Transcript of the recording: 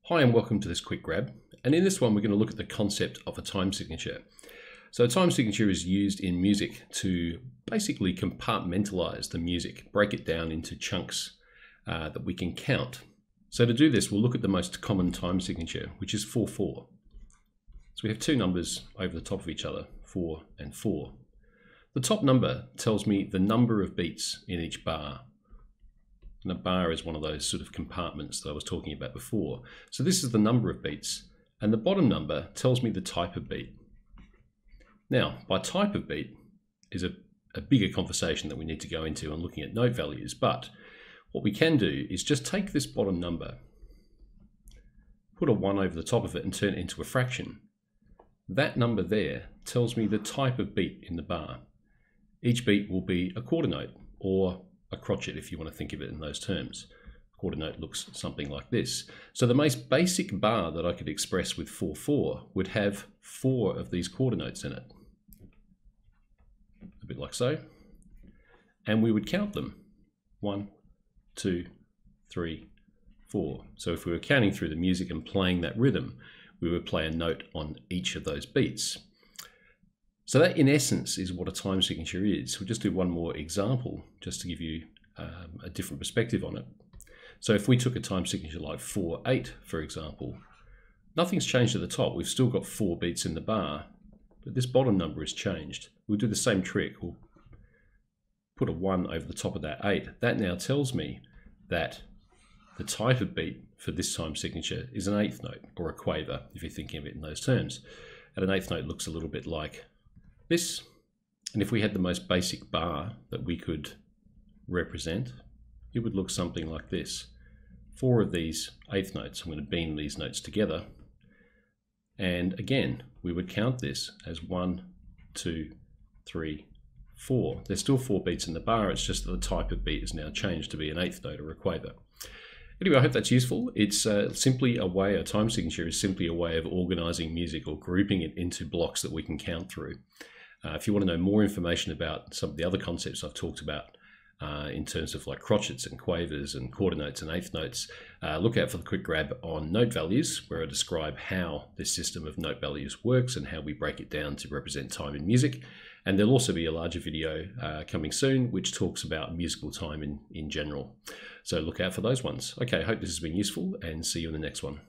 Hi and welcome to this quick grab, and in this one we're going to look at the concept of a time signature. So a time signature is used in music to basically compartmentalize the music, break it down into chunks that we can count. So to do this we'll look at the most common time signature, which is 4/4. So we have two numbers over the top of each other, 4 and 4. The top number tells me the number of beats in each bar. And a bar is one of those sort of compartments that I was talking about before. So this is the number of beats, and the bottom number tells me the type of beat. Now, by type of beat is a bigger conversation that we need to go into on looking at note values, but what we can do is just take this bottom number, put a 1 over the top of it and turn it into a fraction. That number there tells me the type of beat in the bar. Each beat will be a quarter note, or a crotchet if you want to think of it in those terms. A quarter note looks something like this. So the most basic bar that I could express with 4/4 would have 4 of these quarter notes in it. A bit like so. And we would count them. 1, 2, 3, 4. So if we were counting through the music and playing that rhythm, we would play a note on each of those beats. So that in essence is what a time signature is. We'll just do one more example just to give you a different perspective on it. So if we took a time signature like 4/8, for example, nothing's changed at the top. We've still got 4 beats in the bar, but this bottom number has changed. We'll do the same trick. We'll put a 1 over the top of that 8. That now tells me that the type of beat for this time signature is an 8th note, or a quaver, if you're thinking of it in those terms. And an 8th note looks a little bit like this, and if we had the most basic bar that we could represent, it would look something like this. 4 of these 8th notes. I'm going to beam these notes together, and again we would count this as 1, 2, 3, 4. There's still 4 beats in the bar, it's just that the type of beat has now changed to be an 8th note or a quaver. Anyway, I hope that's useful. It's simply a way, a time signature is simply a way of organizing music or grouping it into blocks that we can count through. If you want to know more information about some of the other concepts I've talked about in terms of like crotchets and quavers and quarter notes and 8th notes, look out for the quick grab on note values, where I describe how this system of note values works and how we break it down to represent time in music. And there'll also be a larger video coming soon which talks about musical time in general. So look out for those ones. Okay, I hope this has been useful, and see you in the next one.